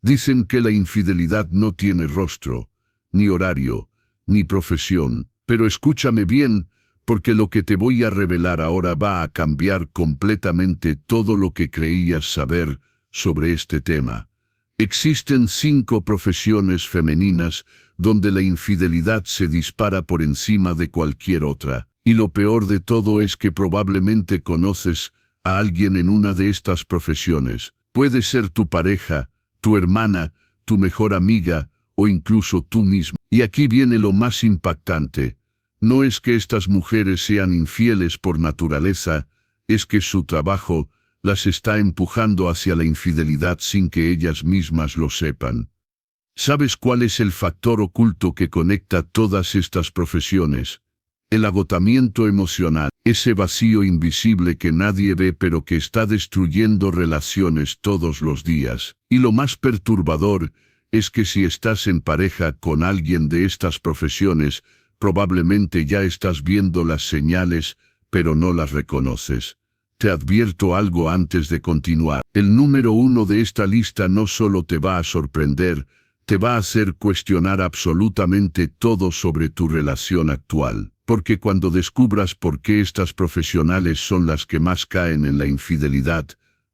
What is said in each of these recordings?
Dicen que la infidelidad no tiene rostro, ni horario, ni profesión. Pero escúchame bien, porque lo que te voy a revelar ahora va a cambiar completamente todo lo que creías saber sobre este tema. Existen 5 profesiones femeninas donde la infidelidad se dispara por encima de cualquier otra. Y lo peor de todo es que probablemente conoces a alguien en una de estas profesiones. Puede ser tu pareja, tu hermana, tu mejor amiga o incluso tú mismo. Y aquí viene lo más impactante. No es que estas mujeres sean infieles por naturaleza, es que su trabajo las está empujando hacia la infidelidad sin que ellas mismas lo sepan. ¿Sabes cuál es el factor oculto que conecta todas estas profesiones? El agotamiento emocional, ese vacío invisible que nadie ve pero que está destruyendo relaciones todos los días. Y lo más perturbador es que si estás en pareja con alguien de estas profesiones, probablemente ya estás viendo las señales, pero no las reconoces. Te advierto algo antes de continuar. El número 1 de esta lista no solo te va a sorprender, te va a hacer cuestionar absolutamente todo sobre tu relación actual. Porque cuando descubras por qué estas profesionales son las que más caen en la infidelidad,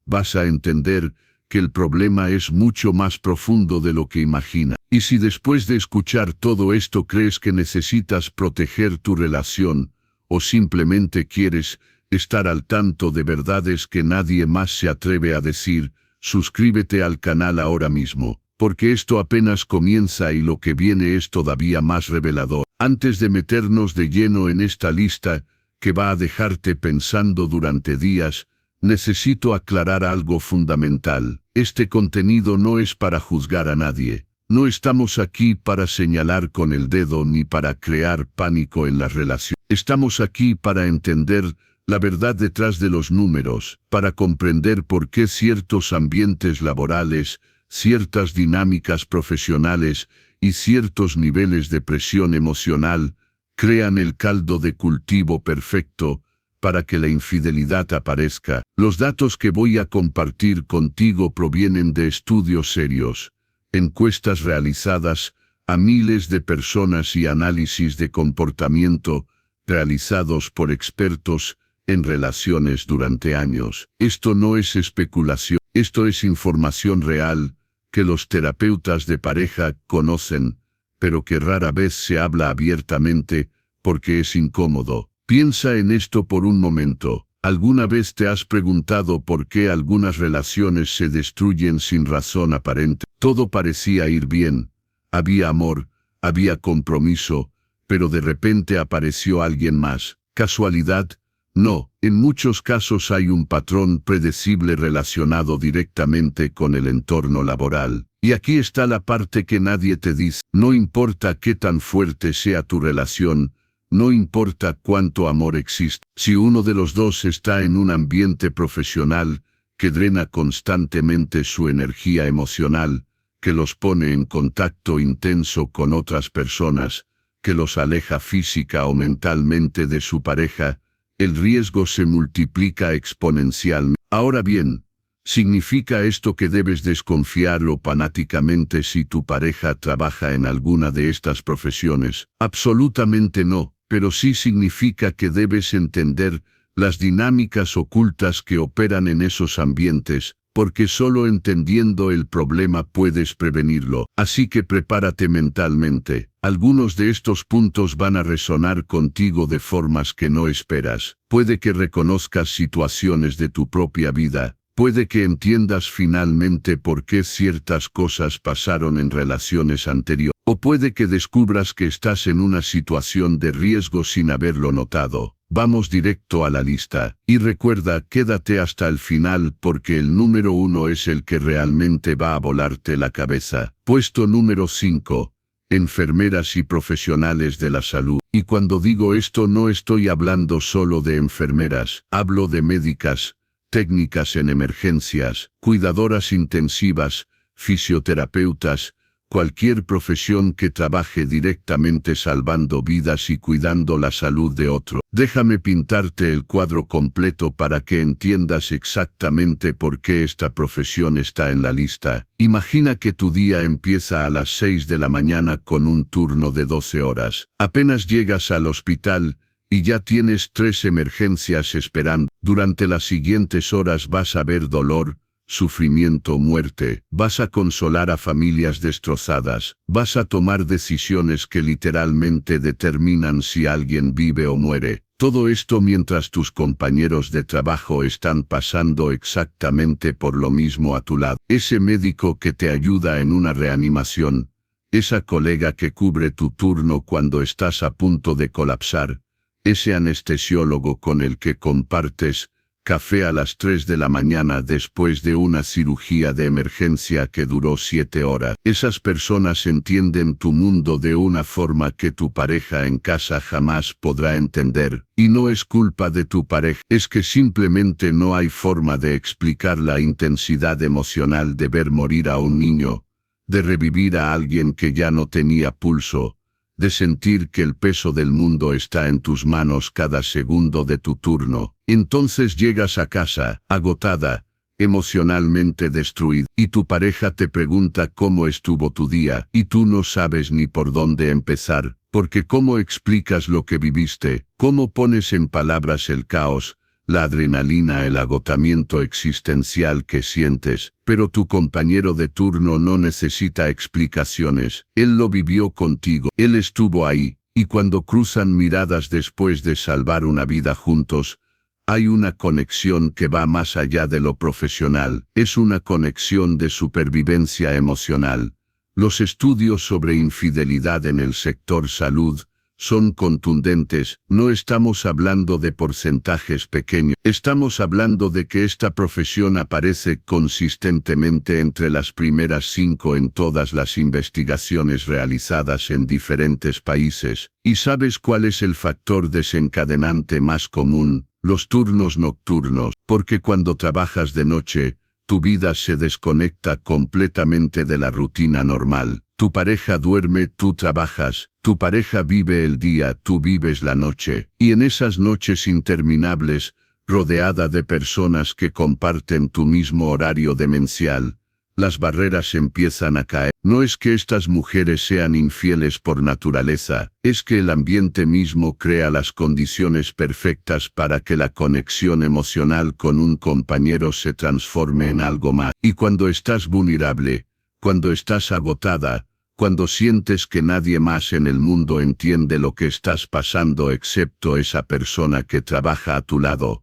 vas a entender que el problema es mucho más profundo de lo que imaginas. Y si después de escuchar todo esto crees que necesitas proteger tu relación, o simplemente quieres estar al tanto de verdades que nadie más se atreve a decir, suscríbete al canal ahora mismo, porque esto apenas comienza y lo que viene es todavía más revelador. Antes de meternos de lleno en esta lista, que va a dejarte pensando durante días, necesito aclarar algo fundamental. Este contenido no es para juzgar a nadie. No estamos aquí para señalar con el dedo ni para crear pánico en las relaciones. Estamos aquí para entender la verdad detrás de los números, para comprender por qué ciertos ambientes laborales, ciertas dinámicas profesionales y ciertos niveles de presión emocional crean el caldo de cultivo perfecto para que la infidelidad aparezca. Los datos que voy a compartir contigo provienen de estudios serios, encuestas realizadas a miles de personas y análisis de comportamiento realizados por expertos en relaciones durante años. Esto no es especulación, esto es información real que los terapeutas de pareja conocen, pero que rara vez se habla abiertamente porque es incómodo. Piensa en esto por un momento. ¿Alguna vez te has preguntado por qué algunas relaciones se destruyen sin razón aparente? Todo parecía ir bien. Había amor, había compromiso, pero de repente apareció alguien más. ¿Casualidad? No, en muchos casos hay un patrón predecible relacionado directamente con el entorno laboral. Y aquí está la parte que nadie te dice. No importa qué tan fuerte sea tu relación, no importa cuánto amor existe. Si uno de los dos está en un ambiente profesional que drena constantemente su energía emocional, que los pone en contacto intenso con otras personas, que los aleja física o mentalmente de su pareja, el riesgo se multiplica exponencialmente. Ahora bien, ¿significa esto que debes desconfiar fanáticamente si tu pareja trabaja en alguna de estas profesiones? Absolutamente no. Pero sí significa que debes entender las dinámicas ocultas que operan en esos ambientes, porque solo entendiendo el problema puedes prevenirlo. Así que prepárate mentalmente. Algunos de estos puntos van a resonar contigo de formas que no esperas. Puede que reconozcas situaciones de tu propia vida. Puede que entiendas finalmente por qué ciertas cosas pasaron en relaciones anteriores. O puede que descubras que estás en una situación de riesgo sin haberlo notado. Vamos directo a la lista. Y recuerda, quédate hasta el final porque el número 1 es el que realmente va a volarte la cabeza. Puesto número 5. Enfermeras y profesionales de la salud. Y cuando digo esto no estoy hablando solo de enfermeras. Hablo de médicas, técnicas en emergencias, cuidadoras intensivas, fisioterapeutas, Cualquier profesión que trabaje directamente salvando vidas y cuidando la salud de otro. Déjame pintarte el cuadro completo para que entiendas exactamente por qué esta profesión está en la lista. Imagina que tu día empieza a las 6 de la mañana con un turno de 12 horas. Apenas llegas al hospital y ya tienes 3 emergencias esperando. Durante las siguientes horas vas a ver dolor, sufrimiento, muerte, vas a consolar a familias destrozadas, vas a tomar decisiones que literalmente determinan si alguien vive o muere. Todo esto mientras tus compañeros de trabajo están pasando exactamente por lo mismo a tu lado. Ese médico que te ayuda en una reanimación, esa colega que cubre tu turno cuando estás a punto de colapsar, ese anestesiólogo con el que compartes café a las 3 de la mañana después de una cirugía de emergencia que duró 7 horas. Esas personas entienden tu mundo de una forma que tu pareja en casa jamás podrá entender. Y no es culpa de tu pareja, es que simplemente no hay forma de explicar la intensidad emocional de ver morir a un niño, de revivir a alguien que ya no tenía pulso, de sentir que el peso del mundo está en tus manos cada segundo de tu turno. Entonces llegas a casa, agotada, emocionalmente destruida, y tu pareja te pregunta cómo estuvo tu día, y tú no sabes ni por dónde empezar, porque ¿cómo explicas lo que viviste? ¿Cómo pones en palabras el caos, la adrenalina, el agotamiento existencial que sientes? Pero tu compañero de turno no necesita explicaciones. Él lo vivió contigo. Él estuvo ahí. Y cuando cruzan miradas después de salvar una vida juntos, hay una conexión que va más allá de lo profesional. Es una conexión de supervivencia emocional. Los estudios sobre infidelidad en el sector salud son contundentes. No estamos hablando de porcentajes pequeños. Estamos hablando de que esta profesión aparece consistentemente entre las primeras 5 en todas las investigaciones realizadas en diferentes países. ¿Y sabes cuál es el factor desencadenante más común? Los turnos nocturnos. Porque cuando trabajas de noche, tu vida se desconecta completamente de la rutina normal. Tu pareja duerme, tú trabajas, tu pareja vive el día, tú vives la noche. Y en esas noches interminables, rodeada de personas que comparten tu mismo horario demencial, las barreras empiezan a caer. No es que estas mujeres sean infieles por naturaleza, es que el ambiente mismo crea las condiciones perfectas para que la conexión emocional con un compañero se transforme en algo más. Y cuando estás vulnerable, cuando estás agotada, cuando sientes que nadie más en el mundo entiende lo que estás pasando excepto esa persona que trabaja a tu lado,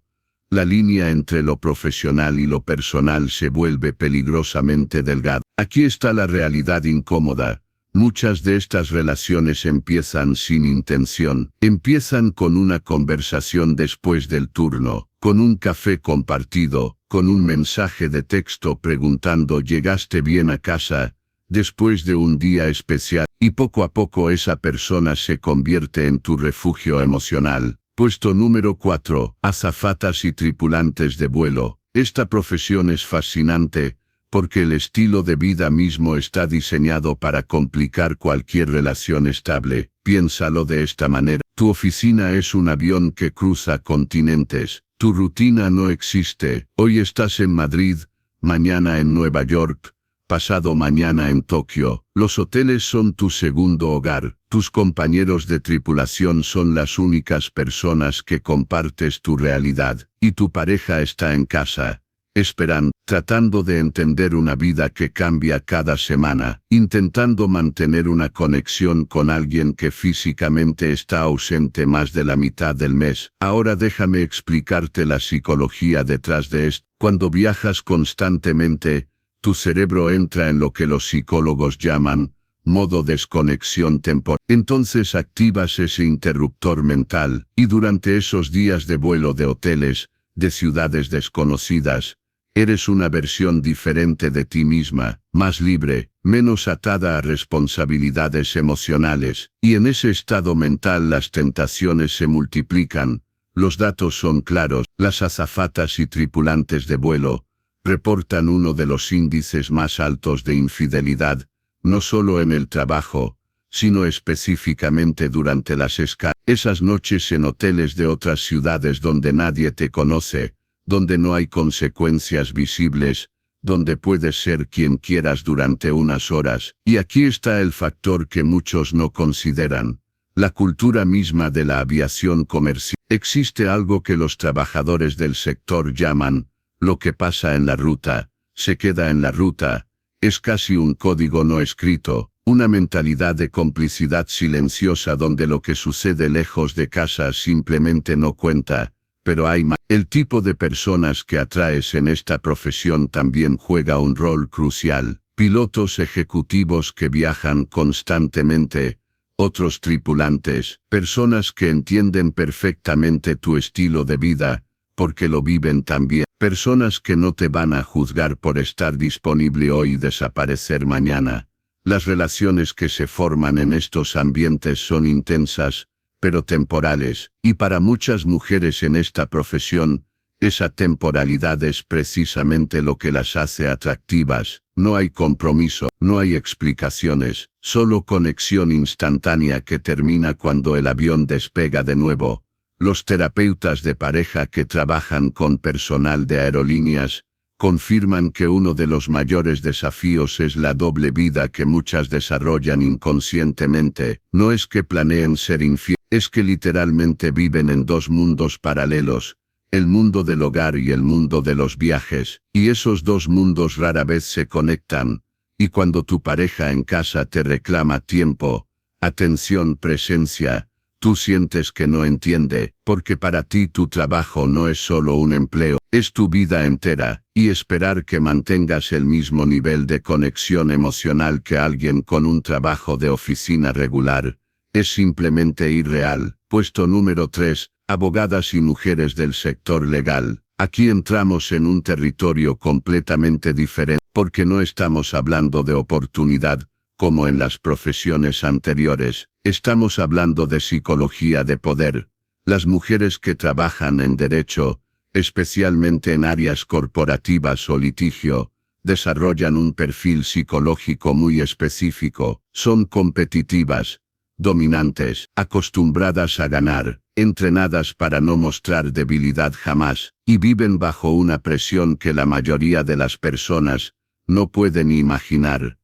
la línea entre lo profesional y lo personal se vuelve peligrosamente delgada. Aquí está la realidad incómoda. Muchas de estas relaciones empiezan sin intención. Empiezan con una conversación después del turno, con un café compartido, con un mensaje de texto preguntando ¿llegaste bien a casa?, después de un día especial, y poco a poco esa persona se convierte en tu refugio emocional. Puesto número 4. Azafatas y tripulantes de vuelo. Esta profesión es fascinante, porque el estilo de vida mismo está diseñado para complicar cualquier relación estable. Piénsalo de esta manera. Tu oficina es un avión que cruza continentes. Tu rutina no existe. Hoy estás en Madrid, mañana en Nueva York, pasado mañana en Tokio. Los hoteles son tu segundo hogar. Tus compañeros de tripulación son las únicas personas que compartes tu realidad. Y tu pareja está en casa, esperando, tratando de entender una vida que cambia cada semana, intentando mantener una conexión con alguien que físicamente está ausente más de la mitad del mes. Ahora déjame explicarte la psicología detrás de esto. Cuando viajas constantemente, tu cerebro entra en lo que los psicólogos llaman modo desconexión temporal. Entonces activas ese interruptor mental, y durante esos días de vuelo de hoteles, de ciudades desconocidas, eres una versión diferente de ti misma, más libre, menos atada a responsabilidades emocionales, y en ese estado mental las tentaciones se multiplican. Los datos son claros. Las azafatas y tripulantes de vuelo reportan uno de los índices más altos de infidelidad, no solo en el trabajo, sino específicamente durante las esas noches en hoteles de otras ciudades donde nadie te conoce, donde no hay consecuencias visibles, donde puedes ser quien quieras durante unas horas. Y aquí está el factor que muchos no consideran: la cultura misma de la aviación comercial. Existe algo que los trabajadores del sector llaman lo que pasa en la ruta, se queda en la ruta. Es casi un código no escrito, una mentalidad de complicidad silenciosa donde lo que sucede lejos de casa simplemente no cuenta. Pero hay más. El tipo de personas que atraes en esta profesión también juega un rol crucial. Pilotos ejecutivos que viajan constantemente, otros tripulantes, personas que entienden perfectamente tu estilo de vida, porque lo viven también. Personas que no te van a juzgar por estar disponible hoy y desaparecer mañana. Las relaciones que se forman en estos ambientes son intensas, pero temporales, y para muchas mujeres en esta profesión, esa temporalidad es precisamente lo que las hace atractivas. No hay compromiso, no hay explicaciones, solo conexión instantánea que termina cuando el avión despega de nuevo. Los terapeutas de pareja que trabajan con personal de aerolíneas confirman que uno de los mayores desafíos es la doble vida que muchas desarrollan inconscientemente. No es que planeen ser infieles, es que literalmente viven en dos mundos paralelos, el mundo del hogar y el mundo de los viajes, y esos dos mundos rara vez se conectan. Y cuando tu pareja en casa te reclama tiempo, atención, presencia, tú sientes que no entiende, porque para ti tu trabajo no es solo un empleo, es tu vida entera, y esperar que mantengas el mismo nivel de conexión emocional que alguien con un trabajo de oficina regular, es simplemente irreal. Puesto número 3, abogadas y mujeres del sector legal. Aquí entramos en un territorio completamente diferente, porque no estamos hablando de oportunidad, como en las profesiones anteriores. Estamos hablando de psicología de poder. Las mujeres que trabajan en derecho, especialmente en áreas corporativas o litigio, desarrollan un perfil psicológico muy específico. Son competitivas, dominantes, acostumbradas a ganar, entrenadas para no mostrar debilidad jamás, y viven bajo una presión que la mayoría de las personas no pueden imaginar.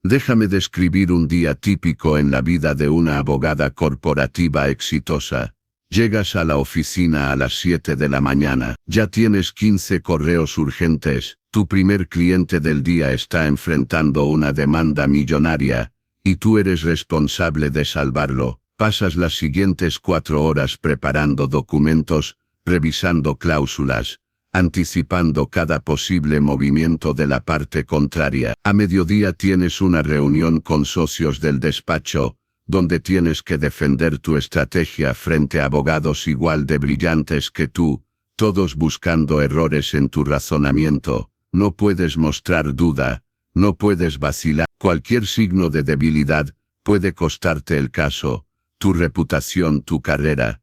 Déjame describir un día típico en la vida de una abogada corporativa exitosa. Llegas a la oficina a las 7 de la mañana, ya tienes 15 correos urgentes, tu primer cliente del día está enfrentando una demanda millonaria, y tú eres responsable de salvarlo. Pasas las siguientes 4 horas preparando documentos, revisando cláusulas, anticipando cada posible movimiento de la parte contraria. A mediodía tienes una reunión con socios del despacho, donde tienes que defender tu estrategia frente a abogados igual de brillantes que tú, todos buscando errores en tu razonamiento. No puedes mostrar duda, no puedes vacilar. Cualquier signo de debilidad puede costarte el caso, tu reputación, tu carrera.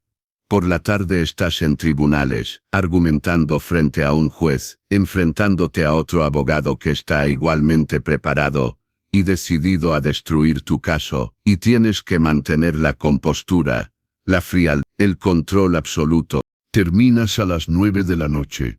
Por la tarde estás en tribunales, argumentando frente a un juez, enfrentándote a otro abogado que está igualmente preparado y decidido a destruir tu caso, y tienes que mantener la compostura, la frialdad, el control absoluto. Terminas a las 9 de la noche,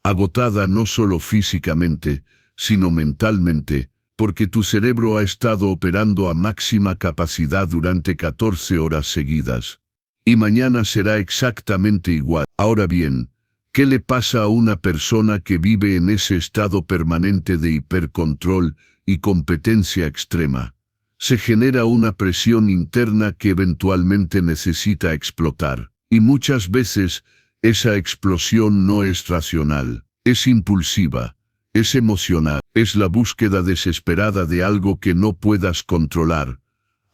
agotada no solo físicamente, sino mentalmente, porque tu cerebro ha estado operando a máxima capacidad durante 14 horas seguidas. Y mañana será exactamente igual. Ahora bien, ¿qué le pasa a una persona que vive en ese estado permanente de hipercontrol y competencia extrema? Se genera una presión interna que eventualmente necesita explotar. Y muchas veces, esa explosión no es racional, es impulsiva, es emocional, es la búsqueda desesperada de algo que no puedas controlar,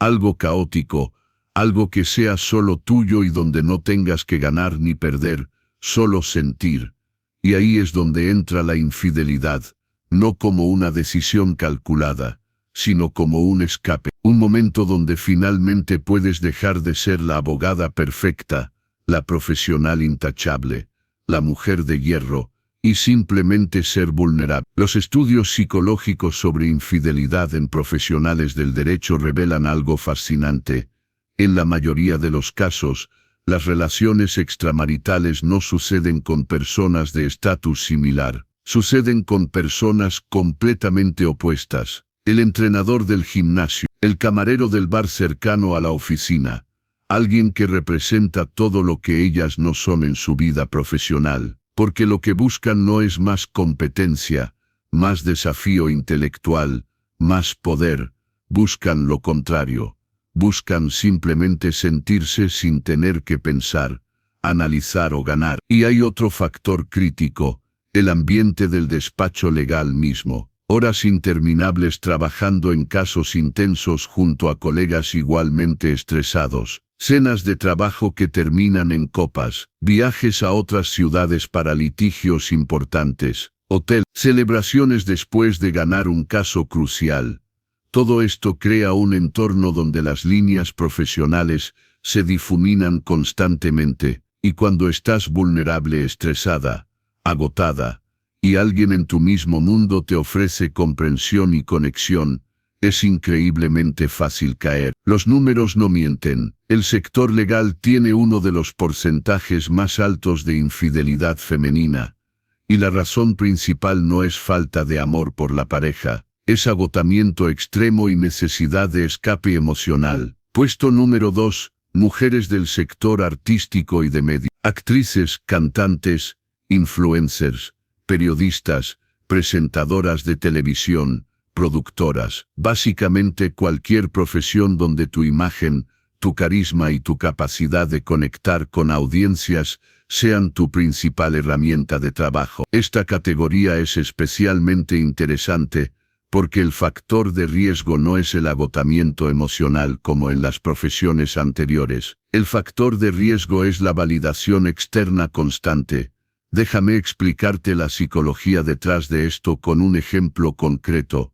algo caótico, algo que sea solo tuyo y donde no tengas que ganar ni perder, solo sentir. Y ahí es donde entra la infidelidad, no como una decisión calculada, sino como un escape, un momento donde finalmente puedes dejar de ser la abogada perfecta, la profesional intachable, la mujer de hierro, y simplemente ser vulnerable. Los estudios psicológicos sobre infidelidad en profesionales del derecho revelan algo fascinante. En la mayoría de los casos, las relaciones extramaritales no suceden con personas de estatus similar. Suceden con personas completamente opuestas. El entrenador del gimnasio, el camarero del bar cercano a la oficina, alguien que representa todo lo que ellas no son en su vida profesional, porque lo que buscan no es más competencia, más desafío intelectual, más poder, buscan lo contrario, buscan simplemente sentirse sin tener que pensar, analizar o ganar. Y hay otro factor crítico, el ambiente del despacho legal mismo. Horas interminables trabajando en casos intensos junto a colegas igualmente estresados, cenas de trabajo que terminan en copas, viajes a otras ciudades para litigios importantes, hotel, celebraciones después de ganar un caso crucial. Todo esto crea un entorno donde las líneas profesionales se difuminan constantemente, y cuando estás vulnerable, estresada, agotada, y alguien en tu mismo mundo te ofrece comprensión y conexión, es increíblemente fácil caer. Los números no mienten. El sector legal tiene uno de los porcentajes más altos de infidelidad femenina, y la razón principal no es falta de amor por la pareja, es agotamiento extremo y necesidad de escape emocional. Puesto número 2, mujeres del sector artístico y de medios. Actrices, cantantes, influencers, periodistas, presentadoras de televisión, productoras, básicamente cualquier profesión donde tu imagen, tu carisma y tu capacidad de conectar con audiencias sean tu principal herramienta de trabajo. Esta categoría es especialmente interesante porque el factor de riesgo no es el agotamiento emocional como en las profesiones anteriores. El factor de riesgo es la validación externa constante. Déjame explicarte la psicología detrás de esto con un ejemplo concreto.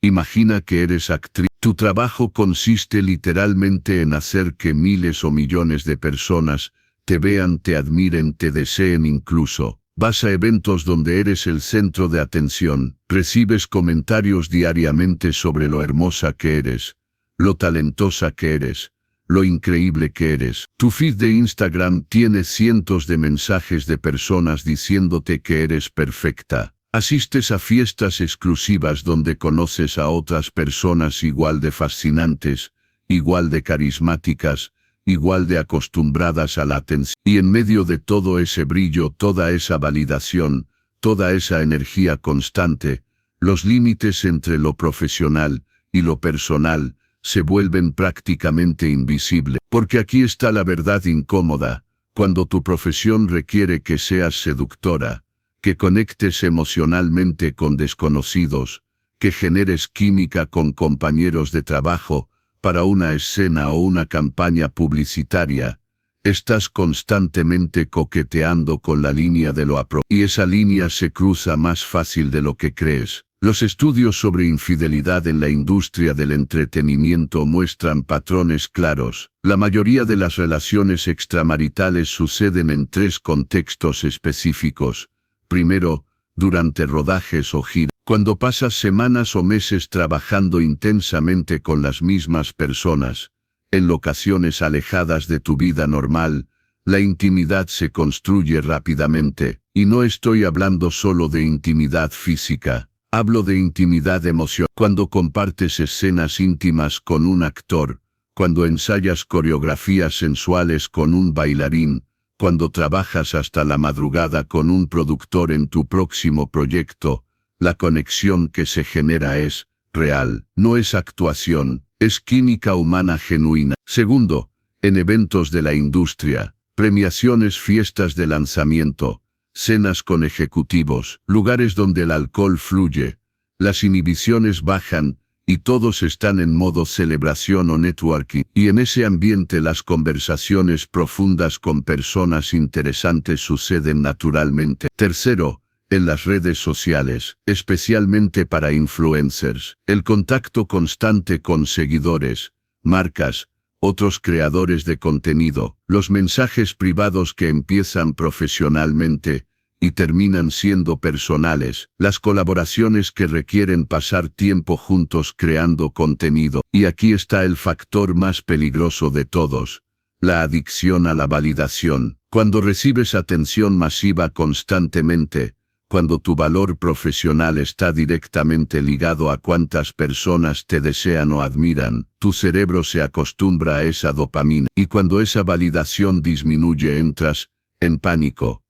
Imagina que eres actriz. Tu trabajo consiste literalmente en hacer que miles o millones de personas te vean, te admiren, te deseen incluso. Vas a eventos donde eres el centro de atención, recibes comentarios diariamente sobre lo hermosa que eres, lo talentosa que eres, lo increíble que eres. Tu feed de Instagram tiene cientos de mensajes de personas diciéndote que eres perfecta. Asistes a fiestas exclusivas donde conoces a otras personas igual de fascinantes, igual de carismáticas, igual de acostumbradas a la atención. Y en medio de todo ese brillo, toda esa validación, toda esa energía constante, los límites entre lo profesional y lo personal se vuelven prácticamente invisibles. Porque aquí está la verdad incómoda. Cuando tu profesión requiere que seas seductora, que conectes emocionalmente con desconocidos, que generes química con compañeros de trabajo para una escena o una campaña publicitaria, estás constantemente coqueteando con la línea de lo apropiado. Y esa línea se cruza más fácil de lo que crees. Los estudios sobre infidelidad en la industria del entretenimiento muestran patrones claros. La mayoría de las relaciones extramaritales suceden en 3 contextos específicos. Primero, durante rodajes o giras. Cuando pasas semanas o meses trabajando intensamente con las mismas personas, en locaciones alejadas de tu vida normal, la intimidad se construye rápidamente. Y no estoy hablando solo de intimidad física. Hablo de intimidad emocional. Cuando compartes escenas íntimas con un actor, cuando ensayas coreografías sensuales con un bailarín, cuando trabajas hasta la madrugada con un productor en tu próximo proyecto, la conexión que se genera es real, no es actuación, es química humana genuina. Segundo, en eventos de la industria, premiaciones, fiestas de lanzamiento, cenas con ejecutivos, lugares donde el alcohol fluye, las inhibiciones bajan y todos están en modo celebración o networking. Y en ese ambiente las conversaciones profundas con personas interesantes suceden naturalmente. Tercero, en las redes sociales, especialmente para influencers, el contacto constante con seguidores, marcas, otros creadores de contenido, los mensajes privados que empiezan profesionalmente y terminan siendo personales. Las colaboraciones que requieren pasar tiempo juntos creando contenido. Y aquí está el factor más peligroso de todos: la adicción a la validación. Cuando recibes atención masiva constantemente, cuando tu valor profesional está directamente ligado a cuántas personas te desean o admiran, tu cerebro se acostumbra a esa dopamina. Y cuando esa validación disminuye, entras en pánico.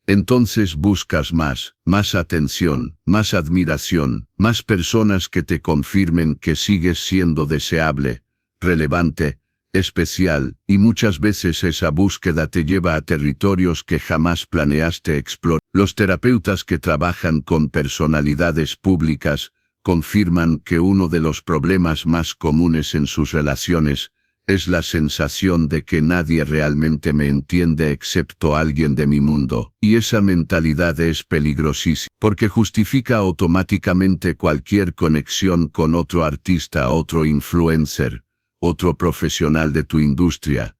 Entonces buscas más atención, más admiración, más personas que te confirmen que sigues siendo deseable, relevante, especial, y muchas veces esa búsqueda te lleva a territorios que jamás planeaste explorar. Los terapeutas que trabajan con personalidades públicas confirman que uno de los problemas más comunes en sus relaciones es la sensación de que nadie realmente me entiende excepto alguien de mi mundo. Y esa mentalidad es peligrosísima, porque justifica automáticamente cualquier conexión con otro artista, otro influencer, otro profesional de tu industria.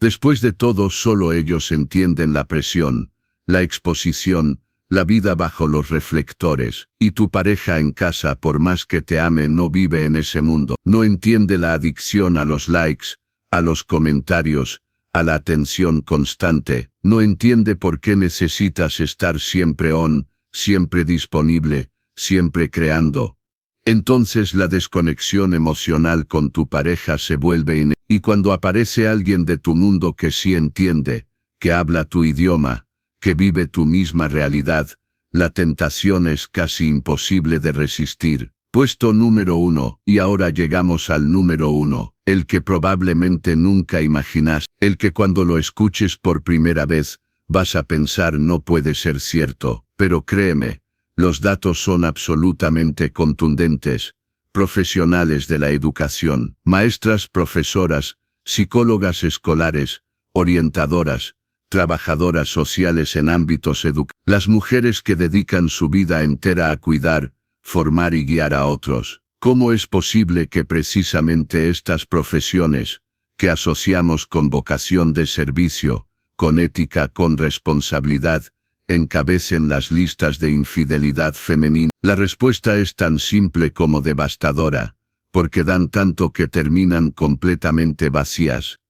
Después de todo, solo ellos entienden la presión, la exposición, la vida bajo los reflectores, y tu pareja en casa, por más que te ame, no vive en ese mundo. No entiende la adicción a los likes, a los comentarios, a la atención constante. No entiende por qué necesitas estar siempre on, siempre disponible, siempre creando. Entonces la desconexión emocional con tu pareja se vuelve y cuando aparece alguien de tu mundo que sí entiende, que habla tu idioma, que vive tu misma realidad, la tentación es casi imposible de resistir. Puesto número 1, y ahora llegamos al número 1, el que probablemente nunca imaginaste, el que cuando lo escuches por primera vez, vas a pensar no puede ser cierto, pero créeme, los datos son absolutamente contundentes. Profesionales de la educación, maestras, profesoras, psicólogas escolares, orientadoras, trabajadoras sociales en ámbitos educativos, las mujeres que dedican su vida entera a cuidar, formar y guiar a otros. ¿Cómo es posible que precisamente estas profesiones, que asociamos con vocación de servicio, con ética, con responsabilidad, encabecen las listas de infidelidad femenina? La respuesta es tan simple como devastadora, porque dan tanto que terminan completamente vacías.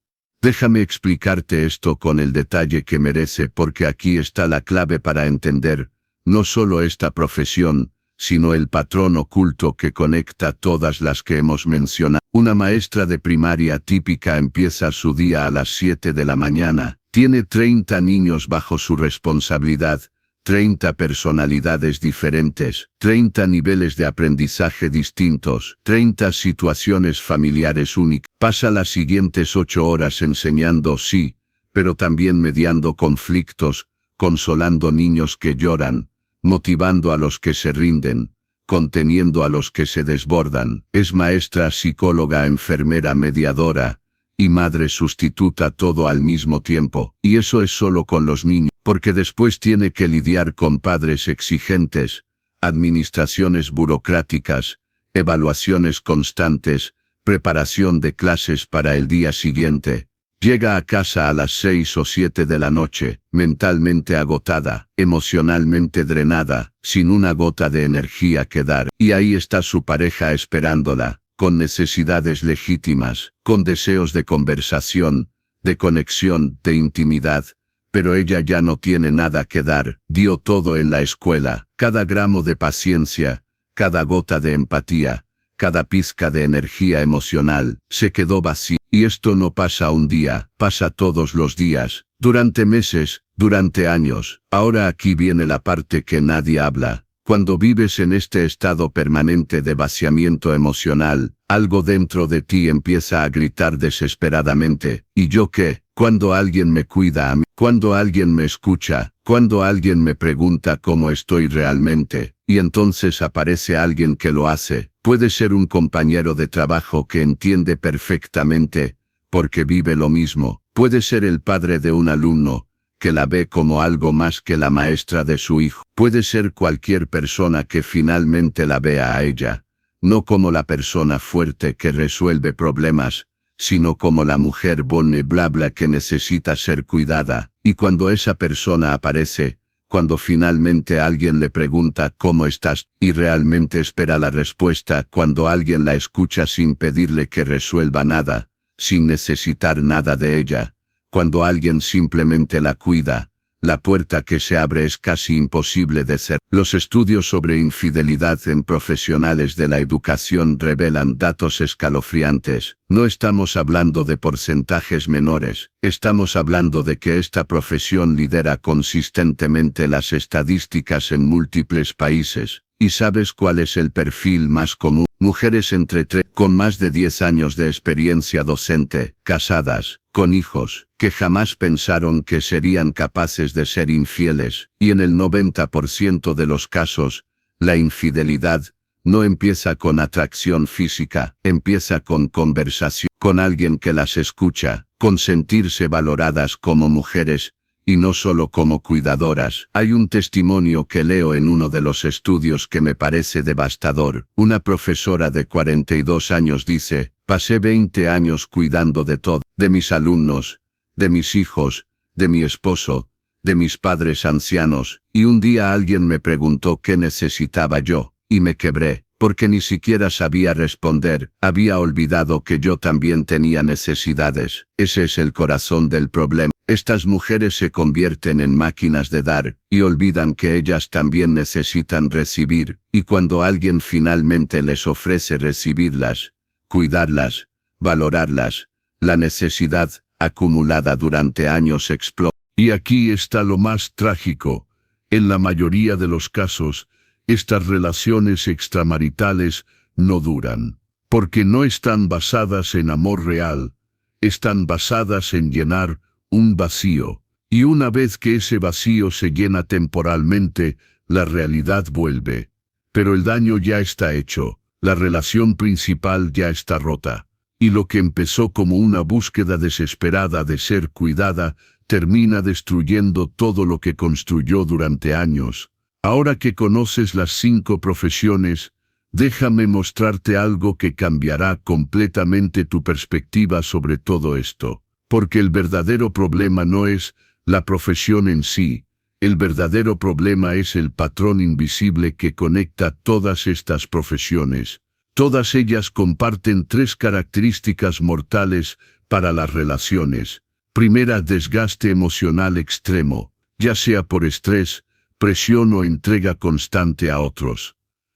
Déjame explicarte esto con el detalle que merece, porque aquí está la clave para entender, no solo esta profesión, sino el patrón oculto que conecta todas las que hemos mencionado. Una maestra de primaria típica empieza su día a las 7 de la mañana, tiene 30 niños bajo su responsabilidad, 30 personalidades diferentes, 30 niveles de aprendizaje distintos, 30 situaciones familiares únicas. Pasa las siguientes 8 horas enseñando, sí, pero también mediando conflictos, consolando niños que lloran, motivando a los que se rinden, conteniendo a los que se desbordan. Es maestra, psicóloga, enfermera, mediadora y madre sustituta, todo al mismo tiempo. Y eso es solo con los niños, porque después tiene que lidiar con padres exigentes, administraciones burocráticas, evaluaciones constantes, preparación de clases para el día siguiente. Llega a casa a las 6 o 7 de la noche, mentalmente agotada, emocionalmente drenada, sin una gota de energía que dar. Y ahí está su pareja esperándola, con necesidades legítimas, con deseos de conversación, de conexión, de intimidad. Pero ella ya no tiene nada que dar. Dio todo en la escuela, cada gramo de paciencia, cada gota de empatía, cada pizca de energía emocional, se quedó vacía. Y esto no pasa un día, pasa todos los días, durante meses, durante años. Ahora aquí viene la parte que nadie habla. Cuando vives en este estado permanente de vaciamiento emocional, algo dentro de ti empieza a gritar desesperadamente: ¿y yo qué? Cuando alguien me cuida a mí, cuando alguien me escucha, cuando alguien me pregunta cómo estoy realmente, y entonces aparece alguien que lo hace. Puede ser un compañero de trabajo que entiende perfectamente, porque vive lo mismo. Puede ser el padre de un alumno, que la ve como algo más que la maestra de su hijo. Puede ser cualquier persona que finalmente la vea a ella, no como la persona fuerte que resuelve problemas, sino como la mujer vulnerable que necesita ser cuidada. Y cuando esa persona aparece, cuando finalmente alguien le pregunta ¿cómo estás? Y realmente espera la respuesta, cuando alguien la escucha sin pedirle que resuelva nada, sin necesitar nada de ella, cuando alguien simplemente la cuida. La puerta que se abre es casi imposible de cerrar. Los estudios sobre infidelidad en profesionales de la educación revelan datos escalofriantes. No estamos hablando de porcentajes menores, estamos hablando de que esta profesión lidera consistentemente las estadísticas en múltiples países. ¿Y sabes cuál es el perfil más común? Mujeres entre 3 con más de 10 años de experiencia docente, casadas, con hijos, que jamás pensaron que serían capaces de ser infieles, y en el 90% de los casos, la infidelidad no empieza con atracción física, empieza con conversación, con alguien que las escucha, con sentirse valoradas como mujeres, y no solo como cuidadoras. Hay un testimonio que leo en uno de los estudios que me parece devastador. Una profesora de 42 años dice: pasé 20 años cuidando de todo, de mis alumnos, de mis hijos, de mi esposo, de mis padres ancianos, y un día alguien me preguntó qué necesitaba yo, y me quebré, porque ni siquiera sabía responder, había olvidado que yo también tenía necesidades. Ese es el corazón del problema. Estas mujeres se convierten en máquinas de dar, y olvidan que ellas también necesitan recibir, y cuando alguien finalmente les ofrece recibirlas, cuidarlas, valorarlas, la necesidad, acumulada durante años, explota. Y aquí está lo más trágico. En la mayoría de los casos, estas relaciones extramaritales no duran, porque no están basadas en amor real, están basadas en llenar un vacío, y una vez que ese vacío se llena temporalmente, la realidad vuelve. Pero el daño ya está hecho, la relación principal ya está rota, y lo que empezó como una búsqueda desesperada de ser cuidada, termina destruyendo todo lo que construyó durante años. Ahora que conoces las 5 profesiones, déjame mostrarte algo que cambiará completamente tu perspectiva sobre todo esto. Porque el verdadero problema no es la profesión en sí, el verdadero problema es el patrón invisible que conecta todas estas profesiones. Todas ellas comparten 3 características mortales para las relaciones. Primera, desgaste emocional extremo, ya sea por estrés, presión o entrega constante a otros.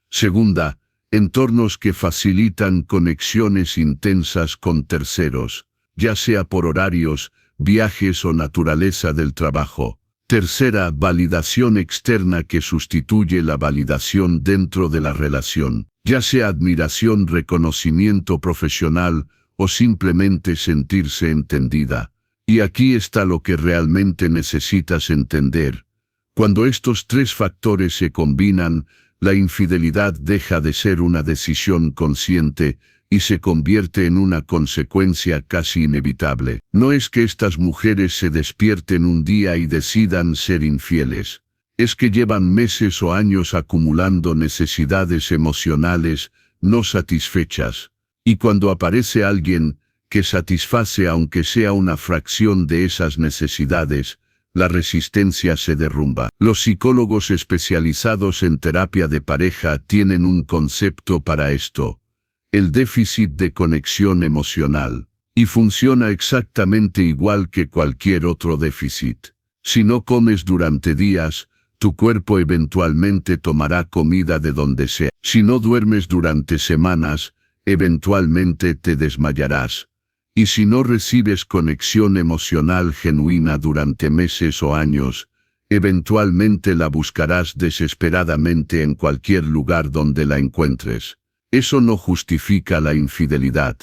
Segunda, entornos que facilitan conexiones intensas con terceros, ya sea por horarios, viajes o naturaleza del trabajo. Tercera, validación externa que sustituye la validación dentro de la relación, ya sea admiración, reconocimiento profesional o simplemente sentirse entendida. Y aquí está lo que realmente necesitas entender. Cuando estos 3 factores se combinan, la infidelidad deja de ser una decisión consciente y se convierte en una consecuencia casi inevitable. No es que estas mujeres se despierten un día y decidan ser infieles. Es que llevan meses o años acumulando necesidades emocionales no satisfechas. Y cuando aparece alguien que satisface aunque sea una fracción de esas necesidades, la resistencia se derrumba. Los psicólogos especializados en terapia de pareja tienen un concepto para esto: el déficit de conexión emocional, y funciona exactamente igual que cualquier otro déficit. Si no comes durante días, tu cuerpo eventualmente tomará comida de donde sea. Si no duermes durante semanas, eventualmente te desmayarás. Y si no recibes conexión emocional genuina durante meses o años, eventualmente la buscarás desesperadamente en cualquier lugar donde la encuentres. Eso no justifica la infidelidad,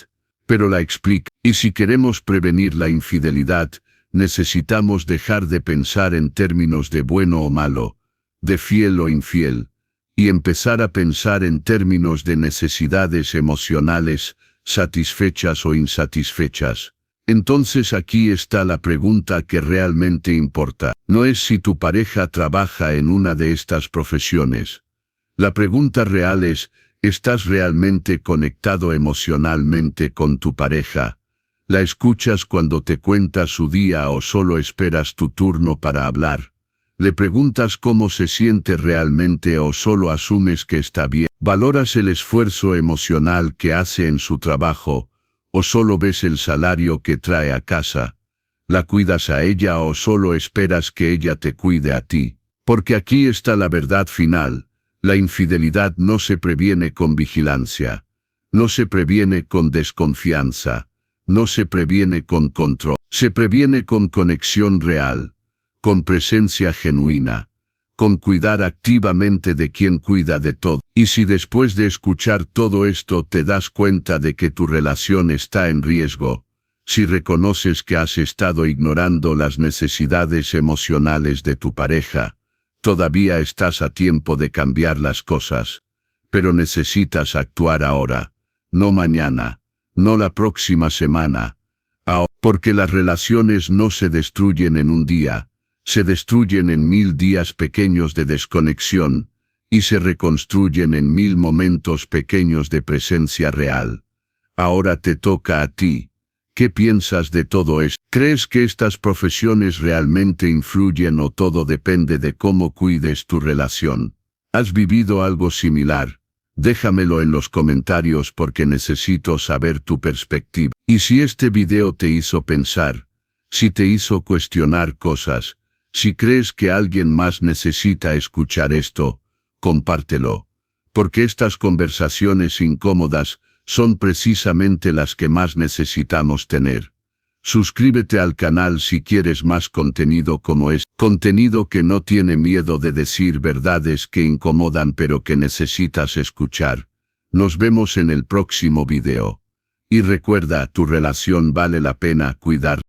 pero la explica. Y si queremos prevenir la infidelidad, necesitamos dejar de pensar en términos de bueno o malo, de fiel o infiel, y empezar a pensar en términos de necesidades emocionales, satisfechas o insatisfechas. Entonces aquí está la pregunta que realmente importa. No es si tu pareja trabaja en una de estas profesiones. La pregunta real es: ¿estás realmente conectado emocionalmente con tu pareja? ¿La escuchas cuando te cuenta su día o solo esperas tu turno para hablar? ¿Le preguntas cómo se siente realmente o solo asumes que está bien? ¿Valoras el esfuerzo emocional que hace en su trabajo o solo ves el salario que trae a casa? ¿La cuidas a ella o solo esperas que ella te cuide a ti? Porque aquí está la verdad final. La infidelidad no se previene con vigilancia, no se previene con desconfianza, no se previene con control, se previene con conexión real, con presencia genuina, con cuidar activamente de quien cuida de todo. Y si después de escuchar todo esto te das cuenta de que tu relación está en riesgo, si reconoces que has estado ignorando las necesidades emocionales de tu pareja, todavía estás a tiempo de cambiar las cosas, pero necesitas actuar ahora, no mañana, no la próxima semana, ahora, porque las relaciones no se destruyen en un día, se destruyen en 1000 días pequeños de desconexión, y se reconstruyen en 1000 momentos pequeños de presencia real. Ahora te toca a ti. ¿Qué piensas de todo esto? ¿Crees que estas profesiones realmente influyen o todo depende de cómo cuides tu relación? ¿Has vivido algo similar? Déjamelo en los comentarios porque necesito saber tu perspectiva. Y si este video te hizo pensar, si te hizo cuestionar cosas, si crees que alguien más necesita escuchar esto, compártelo. Porque estas conversaciones incómodas son precisamente las que más necesitamos tener. Suscríbete al canal si quieres más contenido como este, contenido que no tiene miedo de decir verdades que incomodan pero que necesitas escuchar. Nos vemos en el próximo video. Y recuerda, tu relación vale la pena cuidar.